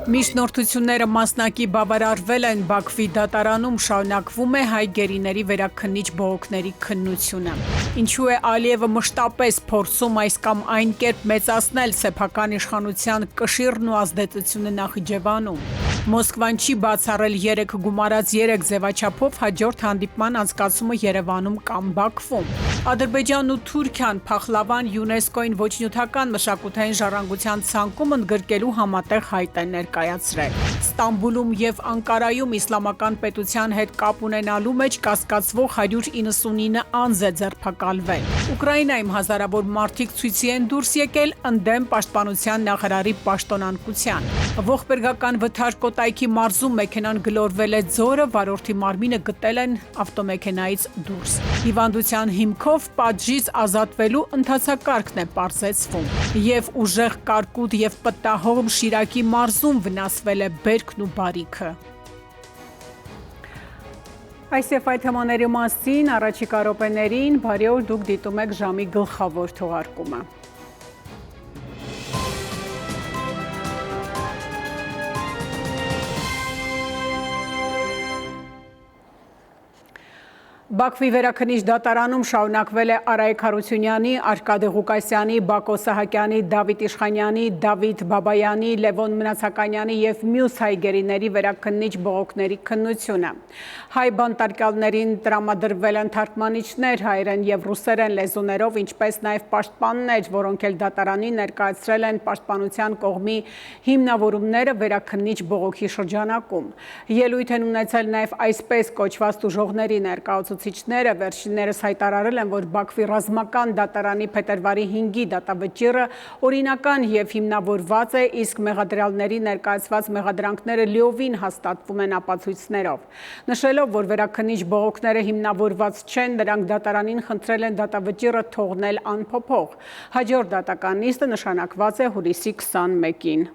Միջնորդությունները մասնակի բավարարվել են Բաքվի դատարանում, շարունակվում է հայ գերիների վերաքննիչ բողոքների քննությունը։ Ինչու է Ալիևը մշտապես փորձում այս կամ այն կերպ մեծացնել սեփական իշխանության կշիռն ու ազդեցությունը Նախիջևանում։ Մոսկվան չի բացառել 3 գումարած 3 ձևաչափով հաջորդ հանդիպման անցկացումը Երևանում կամ Բաքվում։ Ադրբեջանն ու Թուրքիան Փախլավան ՅՈՒՆԵՍԿՕ-ին ոչնյութական մշակութային ժառանգության ցանկում ընդգրկելու համատեղ հայտ են ներկայացրել։ Ստամբուլում եւ Անկարայում իսլամական պետության հետ կապ ունենալու մեջ կասկածվող 199 անձ է ձերբակալվել։ Ուկրաինայում հազարավոր մարդիկ ցույցի են դուրս եկել ընդդեմ պաշտպանության նախարարի պաշտոնանկության։ Ողբերգական Վթար Կոտայքի մարզում մեքենան գլորվել է ձորը, վարորդի մարմինը գտել են ավտոմեքենայից դուրս։ Հիվանդության հիմքով պատժից ազատվելու ընթացակարգն է պարզեցվում։ Եվ ուժեղ կարկուտ եւ պտտահողմ Շիրակի մարզում վնասվել է բերքն ու բարիքը։ Այս եւ այդ թեմաների մասին առաջիկա րոպեներին բարի օր, դուք դիտում եք ժամի գլխավոր թողարկումը։ Բաքվի վերաքննիչ դատարանում շարունակվել է Արայք Հարությունյանի, Արկադի Ղուկասյանի, Բակո Սահակյանի, Դավիթ Իշխանյանի, Դավիթ Բաբայանի, Լևոն Մնացականյանի եւ մյուս հայ գերիների վերաքննիչ բողոքների քննությունը։ Հայ բանտարկյալներին տրամադրվել են թարգմանիչներ հայերեն եւ ռուսերեն լեզուներով, ինչպես նաեւ պաշտպաններ, որոնք էլ դատարանին ներկայացրել են պաշտպանության կողմի հիմնավորումները վերաքննիչ բողոքի շրջանակում։ Ելույթ են ունեցել նաեւ այսպես կոչված տուժողների ներկայացուցիչները վերջիններս հայտարարել են, որ Բաքվի ռազմական դատարանի փետրվարի 5-ի դատավճիռը օրինական եւ հիմնավորված է, իսկ մեղադրյալների ներկայացված մեղադրանքները լիովին հաստատվում են ապացույցներով։ Նշելով, որ վերաքննիչ բողոքները հիմնավորված չեն, նրանք դատարանին խնդրել են դատավճիռը թողնել անփոփոխ։ Հաջորդ դատական նիստը նշանակված է հուլիսի 21-ին։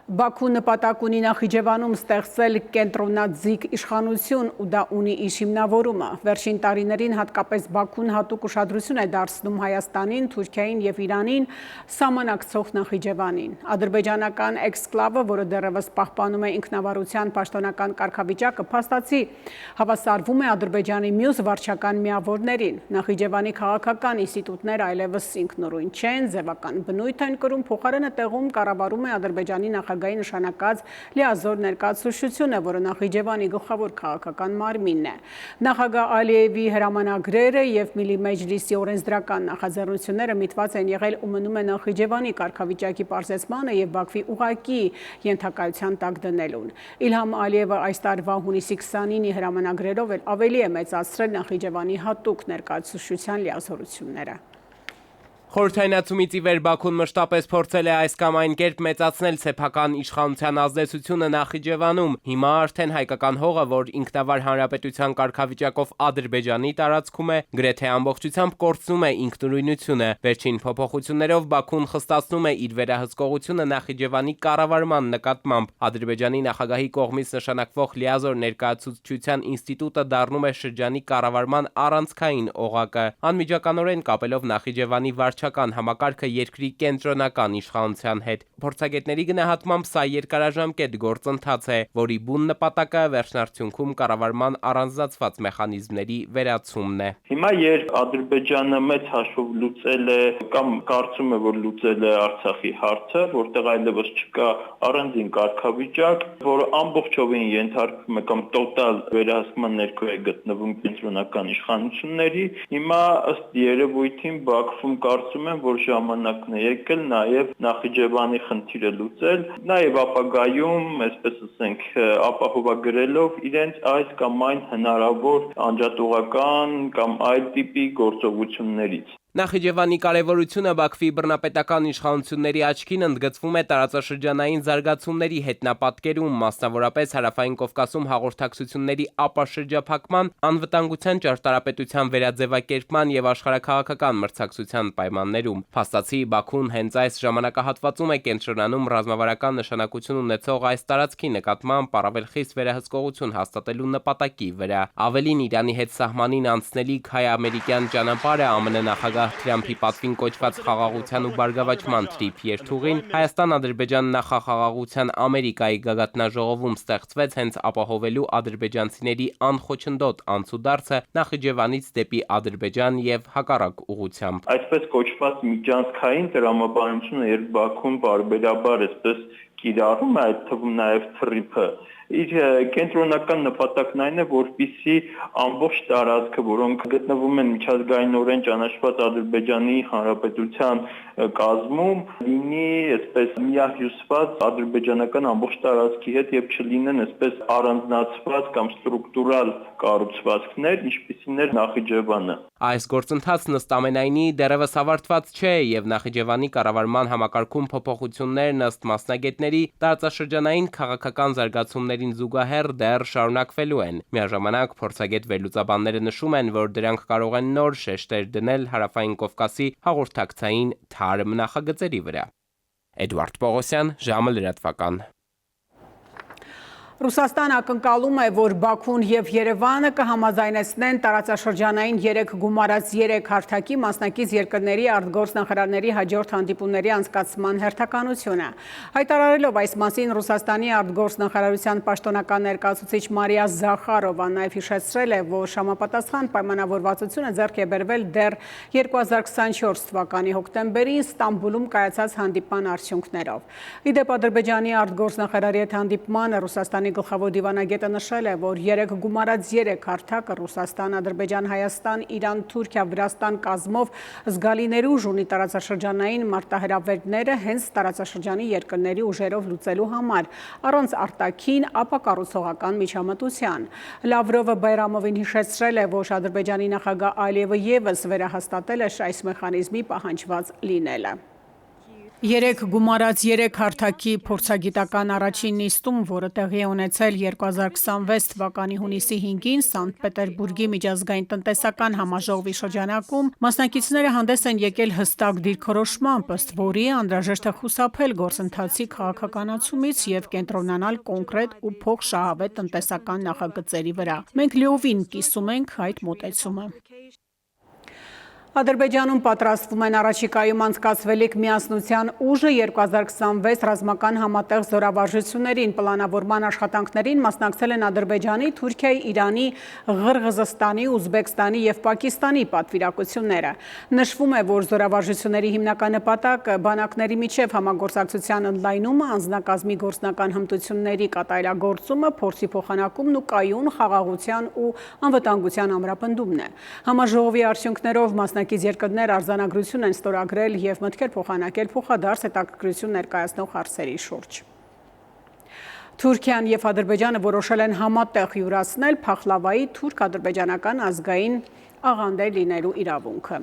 Բաքու նպատակ ունի Նախիջևանում ստեղծել կենտրոնաձիգ իշխանություն ու դա ունի իր հիմնավորումը։ Վերջին տարիներին հատկապես Բաքուն հատուկ ուշադրություն է դարձնում Հայաստանին, Թուրքիային եւ Իրանին սահմանակցող Նախիջևանին։ Ադրբեջանական էքսկլավը, որը դեռևս պահպանում է ինքնավարության պաշտոնական կարգավիճակը, փաստացի հավասարվում է Ադրբեջանի մյուս վարչական միավորներին։ Նախիջևանի քաղաքական ինստիտուտները այլևս ինքնուրույն չեն, ձևական բնույթ են կրում, փոխարենը տեղում կառավարում է Ադրբեջանի նախագահի նշանակած լիազոր ներկայացուցչությունը, որը Նախիջևանի գլխավոր քաղաքական մարմինն է։ Նախագահ Ալիևի հրամանագրերը եւ Միլի Մեջլիսի օրենսդրական նախաձեռնությունները միտված են եղել ու մնում է Նախիջևանի կարգավիճակի պարզեցմանը եւ Բաքվի ուղղակի ենթակայության տակ դնելուն։ Իլհամ Ալիևը այս տարվա հունիսի 29-ի հրամանագրերով էլ ավելի է մեծացրել Նախիջևանի հատուկ ներկայացուցչության լիազորությունները։ Խորհրդայնացումից ի վեր Բաքուն մշտապես փորձել է այս կամ այն կերպ մեծացնել սեփական իշխանության ազդեցությունը Նախիջևանում։ Հիմա արդեն հայկական հողը, որ ինքնավար հանրապետության կարգավիճակով Ադրբեջանի տարածքում է, գրեթե ամբողջությամբ կորցնում է ինքնուրույնությունը։ Վերջին փոփոխություններով Բաքուն խստացնում է իր վերահսկողությունը Նախիջևանի կառավարման նկատմամբ։ Ադրբեջանի նախագահի կողմից նշանակվող լիազոր ներկայացուցչության ինստիտուտը դառնում է շրջանի կառավարման առանցքային օղակը։ Անմիջականորեն կապելով Նախիջևանի վարչական համակարգը երկրի կենտրոնական իշխանության հետ։ Փորձագետների գնահատմամբ սա երկարաժամկետ գործընթաց է, որի բուն նպատակը վերջնարդյունքում կառավարման առանձնացված մեխանիզմների վերացումն է։ Հիմա երբ Ադրբեջանը մեծ հաշվով լուծել է կամ կարծում է, որ լուծել է Արցախի հարցը, որտեղ այլևս չկա առանձին կարգավիճակ, որը ամբողջովին ենթարկվում է կամ տոտալ վերահսկման ներքո է գտնվում կենտրոնական իշխանությունների, հիմա ըստ երևույթին Բաքվում կարծում եմ, որ ժամանակն է եկել նաև Նախիջևանի խնդիրը լուծել, նաև ապագայում, այսպես ասենք, ապահովագրելով իրենց այս կամ այն հնարավոր անջատողական կամ այլ տիպի գործողություններից։ Նախիջևանի կարևորությունը Բաքվի բռնապետական իշխանությունների աչքին ընդգծվում է տարածաշրջանային զարգացումների հետնապատկերում, մասնավորապես Հարավային Կովկասում հաղորդակցությունների ապաշրջափակման, անվտանգության ճարտարապետության վերաձևակերպման եւ աշխարհաքաղաքական մրցակցության պայմաններում։ Փաստացի Բաքուն հենց այս ժամանակահատվածում է կենտրոնանում ռազմավարական նշանակություն ունեցող այս տարածքի նկատմամբ առավել խիստ վերահսկողություն հաստատելու նպատակի վրա։ Ավելին, Իրանի հետ սահմանին անցնելիք հայ-ամերիկյան ճանապարհը ԱՄՆ նախագահ Թրամփի պատվին կոչված խաղաղության ու բարգավաճման թրիփ երթուղին, Հայաստան-Ադրբեջան նախախաղաղության Ամերիկայի գագաթնաժողովում ստեղծվեց հենց ապահովելու ադրբեջանցիների անխոչնդոտ անցուդարձը Նախիջևանից դեպի Ադրբեջան եւ հակառակ ուղղությամբ։ Այսպես կոչված միջանցքային տրամաբանությունը երբ Բաքուն բարբերաբար այսպես կիրառում է, այդ թվում նաև թրիփը, իր կենտրոնական նպատակն այն է, որպեսզի ամբողջ տարածքը, որոնք գտնվում են միջազգայինորեն ճանաչված Ադրբեջանի Հանրապետության կազմում, լինի այսպես միահյուսված ադրբեջանական ամբողջ տարածքի հետ եւ չլինեն այսպես առանձնացված կամ ստրուկտուրալ կառուցվածքներ, ինչպիսին էր Նախիջևանը։ Այս գործընթացն ըստ ամենայնի դեռևս ավարտված չէ եւ Նախիջևանի կառավարման համակարգում փոփոխություններն ըստ մասնագետների տարածաշրջանային քաղաքական զարգացումներին զուգահեռ դեռ շարունակվելու են։ Միաժամանակ փորձագետ վերլուծաբանները նշում են, որ դրանք կարող են նոր շեշտեր դնել Հարավային Կովկասի հաղորդակցային թարմ նախագծերի վրա։ Էդուարդ Պողոսյան, ժամը լրատվական։ Ռուսաստանը ակնկալում է, որ Բաքուն եւ Երևանը կհամաձայնեցնեն տարածաշրջանային 3 գումարած 3 հարթակի մասնակից երկրների արտգործնախարարների հաջորդ հանդիպումների անցկացման հերթականությունը։ Հայտարարելով այս մասին Ռուսաստանի արտգործնախարարության պաշտոնական ներկայացուցիչ Մարիա Զախարովան նաև հիշեցրել է, որ համապատասխան պայմանավորվածությունը ձեռք է բերվել դեռ 2024 թվականի հոկտեմբերին Ստամբուլում կայացած հանդիպման արդյունքներով։ Իդեպ Ադրբեջանի արտգործնախարարի հետ հանդիպմանը Ռուսաստանի գլխավոր դիվանագետը նշել է, որ 3 գումարած 3 հարթակը Ռուսաստան, Ադրբեջան, Հայաստան, Իրան, Թուրքիա, Վրաստան կազմով զգալի ներուժ ունի տարածաշրջանային մարտահրավերները հենց տարածաշրջանի երկրների ուժերով լուծելու համար, առանց արտաքին ապակառուցողական միջամտության։ Լավրովը Բայրամովին հիշեցրել է, որ Ադրբեջանի նախագահ Ալիևը ևս վերահաստատել է այս մեխանիզմի պահանջված լինելը։ 3 գումարած 3 հարթակի փորձագիտական առաջին նիստում, որը տեղի է ունեցել 2026 թվականի հունիսի 5-ին Սանկտ Պետերբուրգի միջազգային տնտեսական համաժողովի շրջանակում, մասնակիցները հանդես են եկել հստակ դիրքորոշմամբ, ըստ որի անհրաժեշտ է խուսափել գործընթացի քաղաքականացումից եւ կենտրոնանալ կոնկրետ ու փոխշահավետ տնտեսական նախագծերի վրա։ Մենք լիովին կիսում ենք այդ մոտեցումը։ Ադրբեջանում պատրաստվում են առաջիկայում անցկացվելիք միասնության ուժը 2026 ռազմական համատեղ զորավարժություններին, պլանավորման աշխատանքներին մասնակցել են Ադրբեջանի, Թուրքիայի, Իրանի, Ղրղզստանի, Ուզբեկստանի եւ Պակիստանի պատվիրակությունները։ Նշվում է, որ զորավարժությունների հիմնական նպատակը բանակների միջև համագործակցության ընդլայնումը, անձնակազմի գործնական հմտությունների կատարելագործումը, փորձի փոխանակումն ու կայուն խաղաղության ու անվտանգության ամրապնդումն է։ Համաժողովի արդյունքներով մասնակից երկրներ արձանագրություն են ստորագրել եւ մտքեր փոխանակել փոխադարձ հետաքրքրություն ներկայացնող հարցերի շուրջ։ Թուրքիան եւ Ադրբեջանը որոշել են համատեղ յուրացնել Փախլավայի թուրք-ադրբեջանական ազգային աղանդեր լինելու իրավունքը։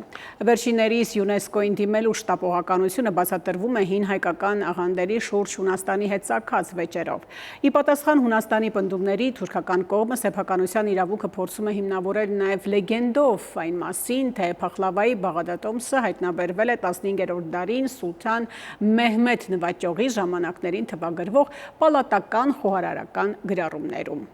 Վերջիններիս ՅՈՒՆԵՍԿՕ-ին դիմելու շտապողականությունը բացատրվում է հին հայկական աղանդերի շուրջ Հունաստանի հետ ծագած վեճերով։ Ի պատասխան Հունաստանի պնդումների թուրքական կողմը սեփականության իրավունքը փորձում է հիմնավորել նաև լեգենդով այն մասին, թե Փախլավայի Բաղդադոմսը հայտնաբերվել է 15-րդ դարին սուլթան Մեհմեդ նվաճողի ժամանակներին թվագրվող պալատական խոհարարական գրառումներում։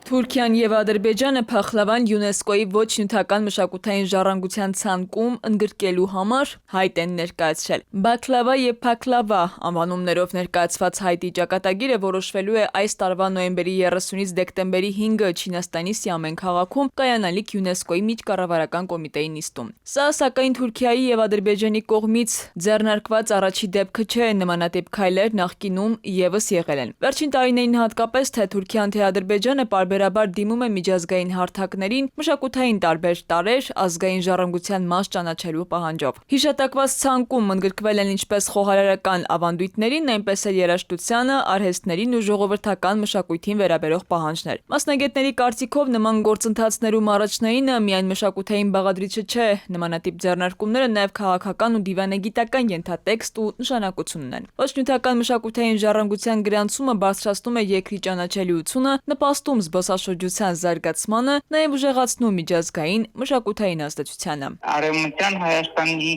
Թուրքիան եւ Ադրբեջանը Փախլավան ՅՈՒՆԵՍԿՕ-ի ոչ նյութական մշակութային ժառանգության ցանկում ընդգրկելու համար հայտ են ներկայացրել։ Բաքլավա եւ Փաքլավա անվանումներով ներկայացված հայտի ճակատագիրը որոշվելու է այս տարվա նոյեմբերի 30-ից դեկտեմբերի 5-ը Չինաստանի Սիամեն քաղաքում կայանալիք ՅՈՒՆԵՍԿՕ-ի միջկառավարական կոմիտեի նիստում։ Սա սակայն Թուրքիայի եւ Ադրբեջանի կողմից ձեռնարկված առաջի դեպքը չէ, նմանատիպ քայլեր նախկինում եւս եղել են։ Վերջին տարիներին հատկապես թե Թուրքիան, թե Ադրբեջանը բարբերաբար դիմում է միջազգային հարթակներին մշակութային տարբեր տարրեր ազգային ժառանգության մաս ճանաչելու պահանջով։ Հիշատակված ցանկում ընդգրկվել են ինչպես խոհարարական ավանդույթներին, այնպես էլ երաժշտությանը, արհեստներին ու ժողովրդական մշակույթին վերաբերող պահանջներ։ Մասնագետների կարծիքով նման գործընթացներում առաջնայինը միայն մշակութային բաղադրիչը չէ, նմանատիպ ձեռնարկումները նաև քաղաքական ու դիվանագիտական ենթատեքստ ու նշանակություն ունեն։ Ոչ նյութական մշակութային ժառանգության գրանցումը բարձրացնում է երկրի ճանաչելիությունը, նպաստում զբոսաշրջության զարգացմանը, նաև ուժեղացնում միջազգային մշակութային ազդեցությանը։ Արևմտյան Հայաստանի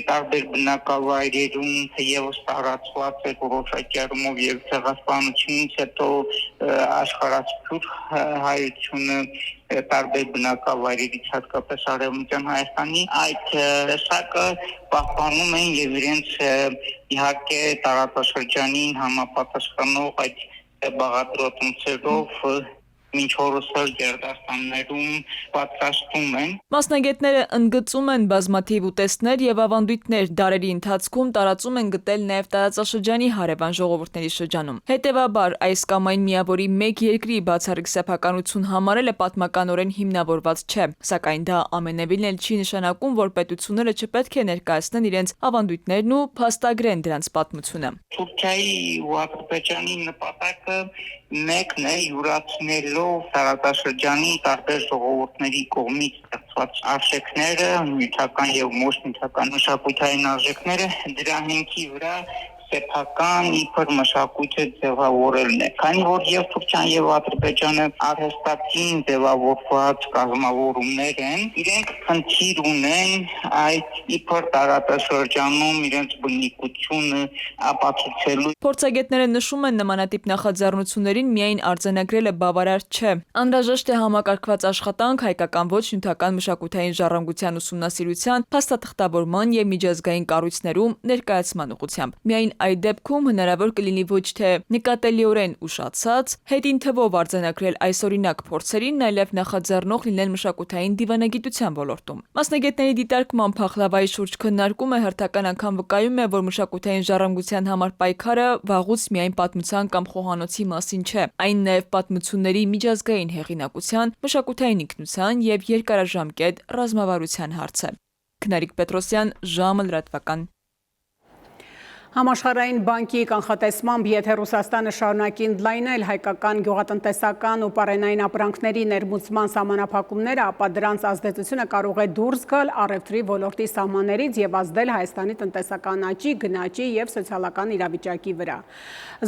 տարբեր բնակավայրերում եւս տարածված է որոշակի առումով եւ ցեղասպանությունից հետո աշխարհացու հայությունը տարբեր բնակավայրերից հատկապես Արևմտյան Հայաստանի այդ տեսակը պահպանում են եւ իրենց իհարկե տարածաշրջանին համապատասխանող այդ բաղադրատոմսերով մինչ օրսալ գերդաստաններում պատրաստում են։ Մասնագետները ընդգծում են բազմաթիվ ուտեստներ եւ ավանդույթներ դարերի ընթացքում տարածում են գտել նաեւ տարածաշրջանի հարևան ժողովուրդների շրջանում։ Հետևաբար այս կամ այն միավորի մեկ երկրի բացառիկ սեփականություն համարելը պատմականորեն հիմնավորված չէ, սակայն դա ամենևին էլ չի նշանակում, որ պետությունները չպետք է ներկայացնեն իրենց ավանդույթներն ու փաստագրեն դրանց պատմությունը։ Թուրքիայի ու Ադրբեջանի նպատակը մեկն է յուրացնելով տարածաշրջանի տարբեր ժողովուրդների կողմից ստեղծված արժեքները, նյութական եւ ոչ նյութական մշակութային արժեքները դրա հիմքի վրա սեփական իբր մշակույթը ձևավորելն է։ Քանի որ եւ Թուրքիան եւ Ադրբեջանը արհեստացին ձևավորված կազմավորումներ են, իրենք խնդիր ունեն այդ իբր տարածաշրջանում իրենց բնիկությունը ապացուցելու։ Փորձագետները նշում են նմանատիպ նախաձեռնություններին միայն արձանագրելը բավարար չէ։ Անհրաժեշտ է համակարգված աշխատանք հայկական ոչ նյութական մշակութային ժառանգության ուսումնասիրության, փաստաթղթավորման եւ միջազգային կառույցներում ներկայացման ուղղությամբ։ Միայն այդ դեպքում հնարավոր կլինի ոչ թե նկատելիորեն ուշացած, հետին թվով արձանագրել այսօրինակ փորձերին, այլև նախաձեռնող լինել մշակութային դիվանագիտության ոլորտում։ Մասնագետների դիտարկման փախլավայի շուրջ քննարկումը հերթական անգամ վկայում է, որ մշակութային ժառանգության համար պայքարը վաղուց միայն պատմության կամ խոհանոցի մասին չէ, այն նաև պատմությունների միջազգային հեղինակության, մշակութային ինքնության եւ երկարաժամկետ ռազմավարության հարց է։ Քնարիկ Պետրոսյան, ժամը լրատվական։ Համաշխարհային բանկի կանխատեսմամբ, եթե Ռուսաստանը շարունակի ընդլայնել հայկական գյուղատնտեսական ու պարենային ապրանքների ներմուծման սահմանափակումները, ապա դրանց ազդեցությունը կարող է դուրս գալ առևտրի ոլորտի սահմաններից եւ ազդել Հայաստանի տնտեսական աճի, գնաճի եւ սոցիալական իրավիճակի վրա։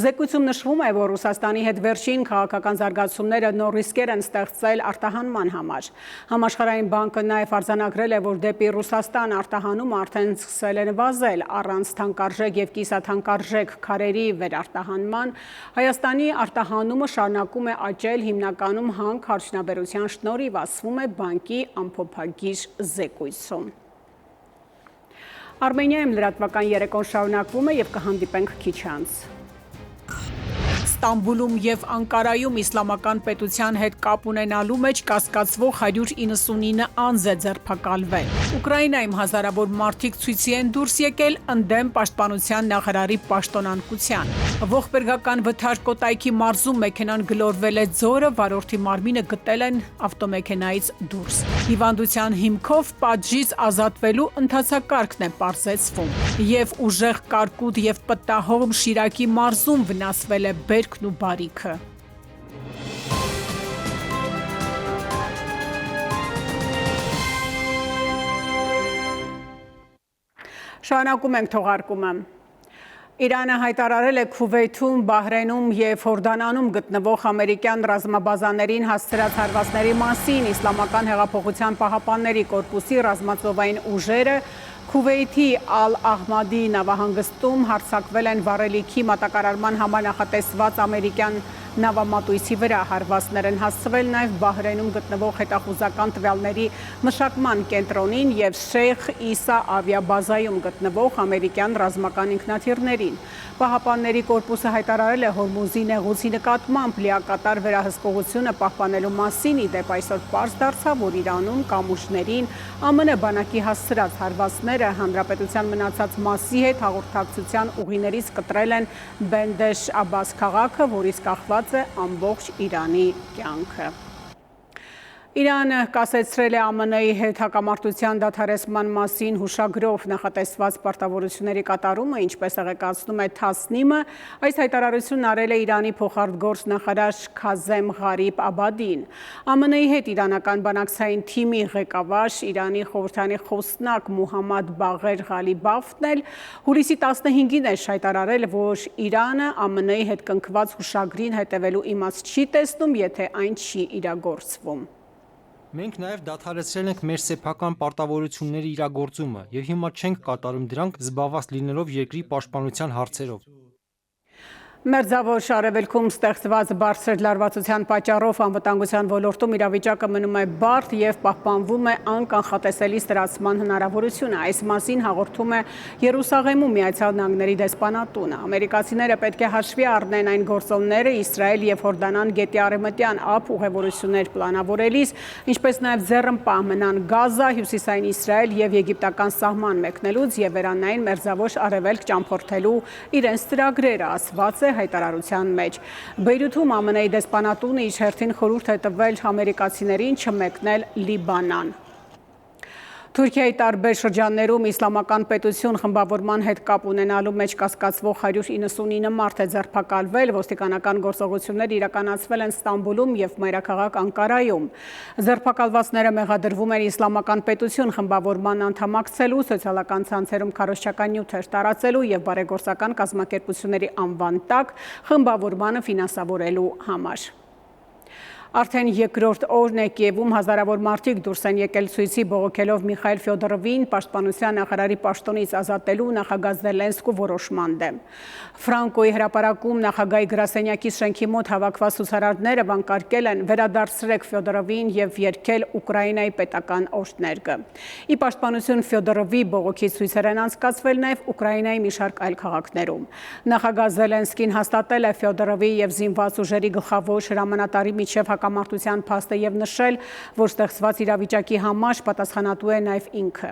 Զեկույցում նշվում է, որ Ռուսաստանի հետ վերջին քաղաքական զարգացումները նոր ռիսկեր են ստեղծել արտահանման համար։ Համաշխարհային բանկը նաեւ արձանագրել է, որ դեպի Ռուսաստան արտահանումը արդեն սկսել է նվազել առանց թանկարժեք եւ կիսաթանկարժեք քարերի վերարտահանման, Հայաստանի արտահանումը շարունակում է աճել հիմնականում հանք արդյունաբերության շնորհիվ, ասվում է բանկի ամփոփագիր զեկույցում։ Արմենիայում լրատվական երեկոն շարունակվում է եւ կհանդիպենք քիչ անց։ Ստամբուլում եւ Անկարայում իսլամական պետության հետ կապ ունենալու մեջ կասկածվող 199 անձ է ձերբակալվել։ Ուկրաինայում հազարավոր մարդիկ ցույցի են դուրս եկել ընդդեմ պաշտպանության նախարարի պաշտոնանկության։ Ողբերգական վթար-կոտայքի մարզում մեքենան գլորվել է ձորը, վարորդի մարմինը գտել են ավտոմեքենայից դուրս։ Հիվանդության հիմքով պատժից ազատվելու ընթացակարգն է պարզեցվում։ Եվ ուժեղ կարկուտ եւ պտտահողմ Շիրակի մարզում վնասվել է բերքն ու բարիքը։ Շարունակում ենք թողարկումը։ Իրանը հայտարարել է Քուվեյթում, Բահրեյնում եւ Հորդանանում գտնվող ամերիկյան ռազմաբազաներին հասցրած հարվածների մասին։ Իսլամական հեղափոխության պահապանների կորպուսի ռազմածովային ուժերը Քուվեյթի Ալ-Ահմադի նավահանգստում հարձակվել են վառելիքի մատակարարման համար նախատեսված ամերիկյան նավամատույցի վրա։ Հարվածներ են հասցվել նաև Բահրեյնում գտնվող հետախուզական տվյալների մշակման կենտրոնին եւ Շեյխ Իսա ավիաբազայում գտնվող ամերիկյան ռազմական ինքնաթիռներին։ Պահապանների կորպուսը հայտարարել է Հորմուզի նեղուցի նկատմամբ լիակատար վերահսկողությունը պահպանելու մասին։ Ի դեպ այսօր պարզ դարձավ, որ Իրանում կամուրջներին ԱՄՆ բանակի հասցրած հարվածները հանրապետության մնացած մասի հետ հաղորդակցության ուղիներից կտրել են Բենդեշ Աբբաս քաղաքը, որից կախված է ամբողջ Իրանի կյանքը։ Իրանը կասեցրել է ԱՄՆ-ի հետ հակամարտության դադարեցման մասին հուշագրով նախատեսված պարտավորությունների կատարումը, ինչպես տեղեկացնում է Թասնիմը, այս հայտարարությունն արել է Իրանի փոխարտգործնախարար Քազեմ Ղարիբ Աբադին։ ԱՄՆ-ի հետ իրանական բանակցային թիմի ղեկավար Իրանի խորհրդանի խոսնակ Մուհամմադ Բաղեր Ղալիբաֆն էլ հուլիսի 15-ին է հայտարարել, որ Իրանը ԱՄՆ-ի հետ կնքված հուշագրին հետևելու իմաստ չի տեսնում, եթե այն չի իրագործվում։ Մենք նաև դադարեցրել ենք մեր սեփական պարտավորությունների իրագործումը և հիմա չենք կատարում դրանք զբաղված լինելով երկրի պաշտպանության հարցերով։ Մերձավոր Արևելքում ստեղծված բարձր լարվածության պատճառով անվտանգության ոլորտում իրավիճակը մնում է բարդ և պահպանվում է անկանխատեսելի ստրացման հնարավորությունը։ Այս մասին հաղորդում է Երուսաղեմում Միացյալ Նահանգների դեսպանատունը։ Ամերիկացիները պետք է հաշվի առնեն այն գործոնները Իսրայել և Հորդանան գետի արևմտյան ափ ուղևորություններ պլանավորելիս, ինչպես նաև ձեռնպահ մնան Գազա, Հյուսիսային Իսրայել և եգիպտական սահման մեկնելուց և վերանային Մերձավոր Արևելք ճամփորդելու իրենց ծրագրերը, ասված է հայտարարության մեջ։ Բեյրութում ԱՄՆ-ի դեսպանատունը իր հերթին խորհուրդ է տվել ամերիկացիներին չմեկնել Լիբանան։ Թուրքիայի տարբեր շրջաններում իսլամական պետություն խմբավորման հետ կապ ունենալու մեջ կասկածվող 199 մարդ է ձերբակալվել, ոստիկանական գործողություններ իրականացվել են Ստամբուլում և մայրաքաղաք Անկարայում։ Ձերբակալվածները մեղադրվում են իսլամական պետություն խմբավորման անդամակցելու, սոցիալական ցանցերում քարոզչական նյութեր տարածելու և բարեգործական կազմակերպությունների անվան տակ խմբավորմանը ֆինանսավորելու համար։ Արդեն երկրորդ օրն է Կիևում հազարավոր մարդիկ դուրս են եկել ցույցի բողոքելով Միխայիլ Ֆյոդորովին պաշտպանության նախարարի պաշտոնից ազատելու նախագահ Զելենսկու որոշման դեմ։ Ֆրանկոյի հրապարակում նախագահի գրասենյակի շենքի մոտ հավաքված ցուցարարները վանկարկել են վերադարձրեք Ֆյոդորովին և երգել Ուկրաինայի պետական օրհներգը։ Ի պաշտպանություն Ֆյոդորովի բողոքի ցույցեր են անցկացվել նաև Ուկրաինայի մի շարք այլ քաղաքներում։ Նախագահ Զելենսկին հաստատել է Ֆյոդորովի և զինված ուժերի գլխավոր հրամանատարի միջև հակամարտության փաստը և նշել, որ ստեղծված իրավիճակի համար պատասխանատու է նաև ինքը։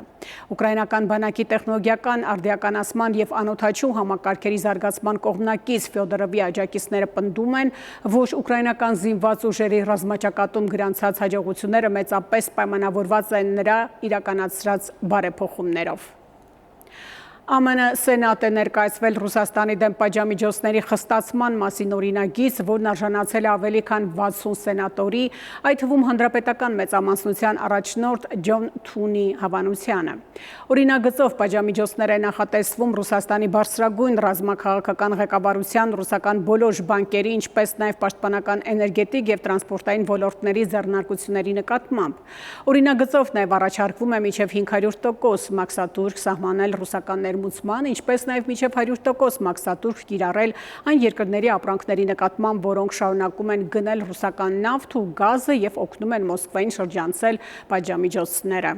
Ուկրաինական բանակի տեխնոլոգիական արդիականացման և անօդաչու համակարգերի զարգացման կողմնակից Ֆյոդորովի աջակիցները պնդում են, որ ուկրաինական զինված ուժերի ռազմաճակատում գրանցած հաջողությունները մեծապես պայմանավորված են նրա իրականացրած բարեփոխումներով։ ԱՄՆ Սենատ է ներկայացվել Ռուսաստանի դեմ պատժամիջոցների խստացման մասին օրինագիծ, որն արժանացել է ավելի քան 60 սենատորի, այդ թվում հանրապետական մեծամասնության առաջնորդ Ջոն Թունի հավանությանը։ Օրինագծով պատժամիջոցներ է նախատեսվում Ռուսաստանի բարձրագույն ռազմաքաղաքական ղեկավարության, ռուսական բոլոր բանկերի, ինչպես նաև պաշտպանական էներգետիկ և տրանսպորտային ոլորտների ձեռնարկությունների նկատմամբ։ Օրինագծով նաև առաջարկվում է մինչև 500% մաքսատուրք սահմանել ռուսական ներմուծման, ինչպես նաև մինչև 100% մաքսատուրք կիրառել այն երկրների ապրանքների նկատմամբ, որոնք շարունակում են գնել ռուսական նավթ ու գազը և օգնում են Մոսկվային շրջանցել պատժամիջոցները։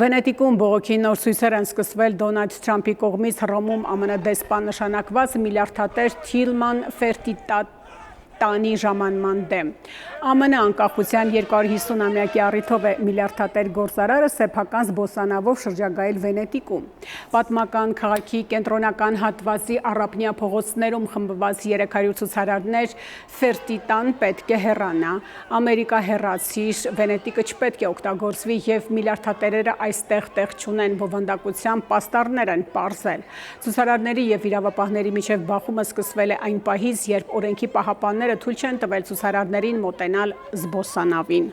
Վենետիկում բողոքի նոր ցույցեր են սկսվել Դոնալդ Թրամփի կողմից Հռոմում ԱՄՆ դեսպան նշանակված միլիարդատեր Թիլման Ֆերտիտանի ժամանման դեմ։ ԱՄՆ անկախության 250-ամյակի առիթով է միլիարդատեր գործարարը սեփական զբոսանավով շրջագայել Վենետիկում։ Պատմական քաղաքի կենտրոնական հատվածի առափնյա փողոցներում խմբված 300 ցուցարարներ Ֆերտիտան պետք է հեռանա, Ամերիկա հեռացիր, Վենետիկը չպետք է օգտագործվի և միլիարդատերերը այստեղ տեղ չունեն, բովանդակության պաստառներ են պարզել։ Ցուցարարների և իրավապահների միջև բախումը սկսվել է այն պահից, երբ օրենքի պահապանները թույլ չեն տվել ցուցարարներին մոտենալ զբոսանավին։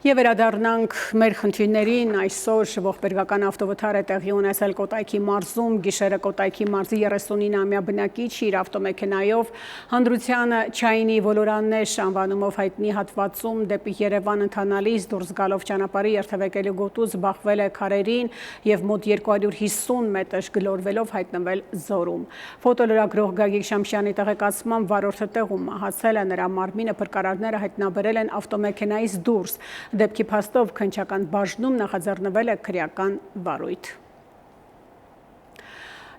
Եվ վերադառնանք մեր խնդիրներին, այսօր ողբերգական ավտովթար է տեղի ունեցել Կոտայքի մարզում, գիշերը Կոտայքի մարզի 39-ամյա բնակիչը իր ավտոմեքենայով հանդրությանը Չայինի ոլորաններ անվանումով հայտնի հատվածում դեպի Երևան ընթանալիս դուրս գալով ճանապարհի երթևեկելու գոտուց բախվել է քարերին և մոտ 250 մետր գլորվելով հայտնվել Զորում։ Ֆոտոլրագրող Գագիկ Շամշյանի տեղեկացմամբ վարորդը տեղում մահացել է, նրա մարմինը փրկարարները հայտնաբերել են ավտոմեքենայից դուրս։ Դեպքի փաստով քննչական բաժնում նախաձեռնվել է քրեական վարույթ։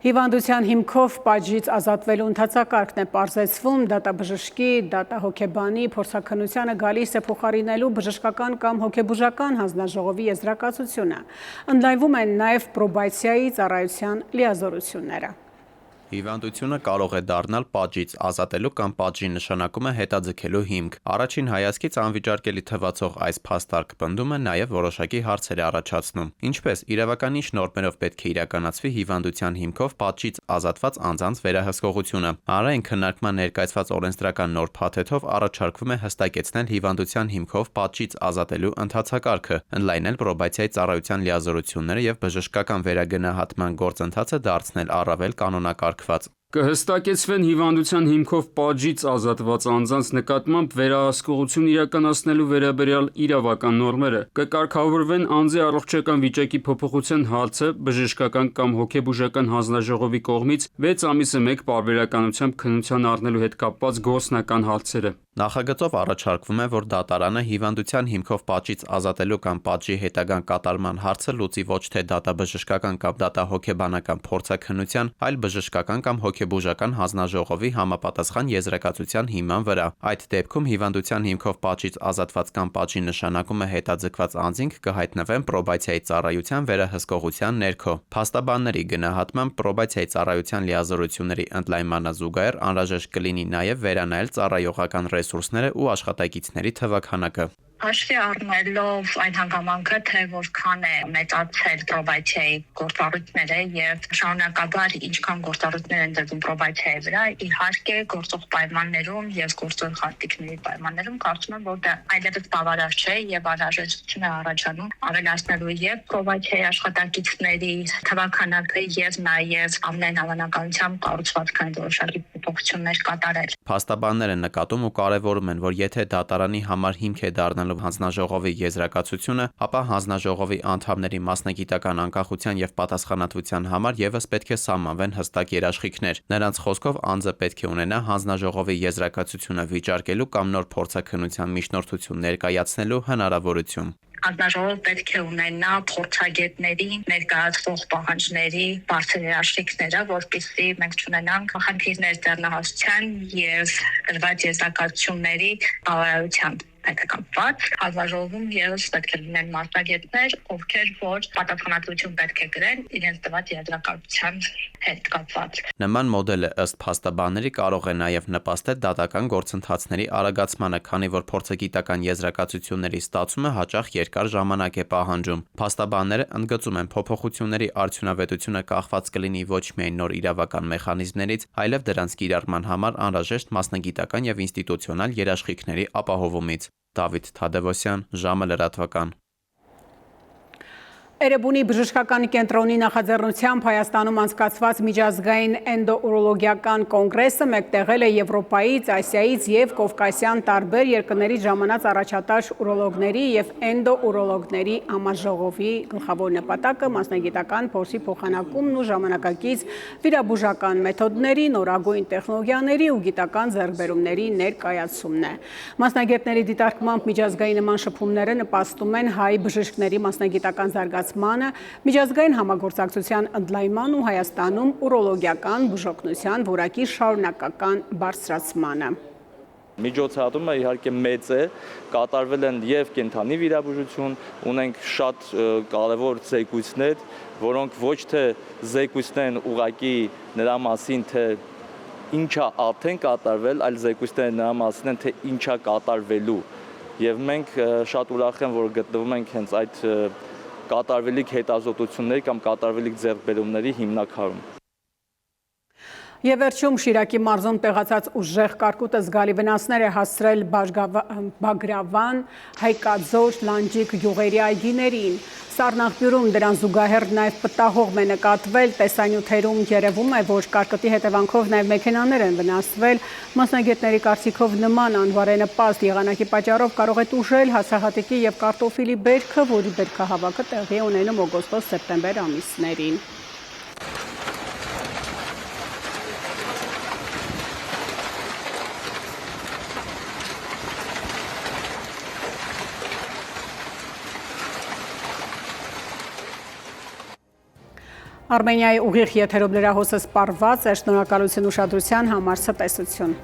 Հիվանդության հիմքով պատժից ազատվելու ընթացակարգն է պարզեցվում, դատաբժշկի, դատահոգեբանի փորձաքննությանը գալիս է փոխարինելու բժշկական կամ հոգեբուժական հանձնաժողովի եզրակացությունը։ Ընդլայնվում են նաև պրոբացիայի ծառայության լիազորությունները։ Հիվանդությունը կարող է դառնալ պատժից ազատելու կամ պատժի նշանակումը հետաձգելու հիմք։ Առաջին հայացքից անվիճարկելի թվացող այս փաստարկ պնդումը նաև որոշակի հարցեր է առաջացնում։ Ինչպես իրավական ինչ նորմերով պետք է իրականացվի հիվանդության հիմքով պատժից ազատված անձանց վերահսկողությունը։ Հանրային քննարկման ներկայացված օրենսդրական նոր փաթեթով առաջարկվում է հստակեցնել հիվանդության հիմքով պատժից ազատելու ընթացակարգը, ընդլայնել պրոբացիայի ծառայության լիազորությունները եւ բժշկական վերագնահատման գործընթացը դարձնել առավել կանոնակարգված։ Կհստակեցվեն հիվանդության հիմքով պատժից ազատված անձանց նկատմամբ վերահսկողություն իրականացնելու վերաբերյալ իրավական նորմերը, կկարգավորվեն անձի առողջական վիճակի փոփոխության հարցը բժշկական կամ հոգեբուժական հանձնաժողովի կողմից 6 ամիսը մեկ պարբերականությամբ քննության առնելու հետ կապված գործնական հարցերը։ Նախագծով առաջարկվում է, որ դատարանը հիվանդության հիմքով պատժից ազատելու կամ պատժի հետագան կատարման հարցը լուծի ոչ թե դատաբժշկական կամ դատահոգեբանական փորձաքննության, այլ բժշկական կամ հոգեբուժական հանձնաժողովի համապատասխան եզրակացության հիման վրա։ Այդ դեպքում հիվանդության հիմքով պատժից ազատված կամ պատժի նշանակումը հետաձգված անձինք կհայտնվեն պրոբացիայի ծառայության վերահսկողության ներքո։ Փաստաբանների գնահատմամբ պրոբացիայի ծառայության լիազորությունների ընդլայնմանը զուգահեռ անհրաժեշտ կլինի նաև վերանայել ծառայողական ռեսուրսները ու աշխատակիցների թվաքանակը։ Հաշվի առնելով այն հանգամանքը, թե որքան է մեծացել պրոբացիայի գործառույթները եւ շարունակաբար ինչքան գործառույթներ են դրվում պրոբացիայի վրա, իհարկե գործող պայմաններում եւ գործող հատիկների պայմաններում կարծում եմ, որ դա այլևս բավարար չէ եւ անհրաժեշտություն է առաջանում ավելացնելու եւ պրոբացիայի աշխատակիցների թվաքանակը եւ նաեւ ամեն հավանականությամբ կառուցվածքային որոշակի փոփոխություններ կատարել։ Փաստաբանները նկատում ու կարևորում են, որ եթե դատարանի համար հիմք է դառնալու հանձնաժողովի եզրակացությունը, ապա հանձնաժողովի անդամների մասնագիտական անկախության եւ պատասխանատվության համար եւս պետք է սահմանվեն հստակ երաշխիքներ։ Նրանց խոսքով անձը պետք է ունենա հանձնաժողովի եզրակացությունը վիճարկելու կամ նոր փորձաքննության միջնորդություն ներկայացնելու հնարավորություն։ Հանձնաժողովը պետք է ունենա փորձագետների ներկայացվող պահանջների բարձր երաշխիքները, որպեսզի մենք չունենանք խնդիրներ ձեռնահասության եւ տրված եզրակացությունների բավարարության հետակապված։ Հանձնաժողովում եւս պետք է լինեն մասնագետներ, ովքեր որ պատասխանատվություն պետք է կրեն իրենց տված եզրակացության հետ կապված։ Նման մոդելը ըստ փաստաբանների կարող է նաև նպաստել դատական գործընթացների արագացմանը, քանի որ փորձագիտական եզրակացությունների ստացումը հաճախ երկար ժամանակ է պահանջում։ Փաստաբանները ընդգծում են, փոփոխությունների արդյունավետությունը կախված կլինի ոչ միայն նոր իրավական մեխանիզմներից, այլև դրանց կիրառման համար անհրաժեշտ մասնագիտական եւ ինստիտուցիոնալ երաշխիքների ապահովումից։ Դավիթ Թադևոսյան, Ժամը լրատվական։ Էրեբունի բժշկական կենտրոնի նախաձեռնությամբ Հայաստանում անցկացված միջազգային էնդոուրոլոգիական կոնգրեսը մեկտեղել է Եվրոպայից, Ասիայից եւ Կովկասյան տարբեր երկրներից ժամանած առաջատար ուրոլոգների եւ էնդոուրոլոգների համաժողովի գլխավոր նպատակը մասնագիտական փորձի փոխանակումն ու ժամանակակից վիրաբուժական մեթոդների, նորագույն տեխնոլոգիաների ու գիտական ձեռքբերումների ներկայացումն է։ Մասնագետների դիտարկմամբ միջազգային նման շփումները նպաստում են հայ բժիշկների մասնագիտական զարգացմանը, միջազգային համագործակցության ընդլայնման ու Հայաստանում ուրոլոգիական բուժօգնության որակի շարունակական բարձրացմանը։ Միջոցառումը իհարկե մեծ է, կատարվել են եւ կենթանի վիրաբուժություն, ունենք շատ կարևոր զեկույցներ, որոնք ոչ թե զեկույցներ են ուղղակի նրա մասին, թե ինչա արդեն կատարվել, այլ զեկույցներ նրա մասին են, թե ինչա կատարվելու։ Եվ մենք շատ ուրախ ենք, որ գտնվում ենք հենց այդ կատարվելիք հետազոտությունների կամ կատարվելիք ձեռքբերումների հիմնակարում։ Եվ վերջում Շիրակի մարզում տեղացած ուժեղ կարկուտը զգալի վնասներ է հասցրել Բագրավան, Հայկաձոր, Լանջիկ գյուղերի այգիներին։ Սառնաղբյուրում դրան զուգահեռ նաև պտտահողմ է նկատվել, տեսանյութերում երևում է, որ կարկտի հետևանքով նաև մեքենաներ են վնասվել։ Մասնագետների կարծիքով նման անվարենպաստ եղանակի պատճառով կարող է տուժել հացահատիկի եւ կարտոֆիլի բերքը, որի բերքահավաքը տեղի է ունենում օգոստոս-սեպտեմբեր ամիսներին։ Արմենիայի ուղիղ եթերով լրահոսը սպառված է, շնորհակալություն ուշադրության համար, ցտեսություն։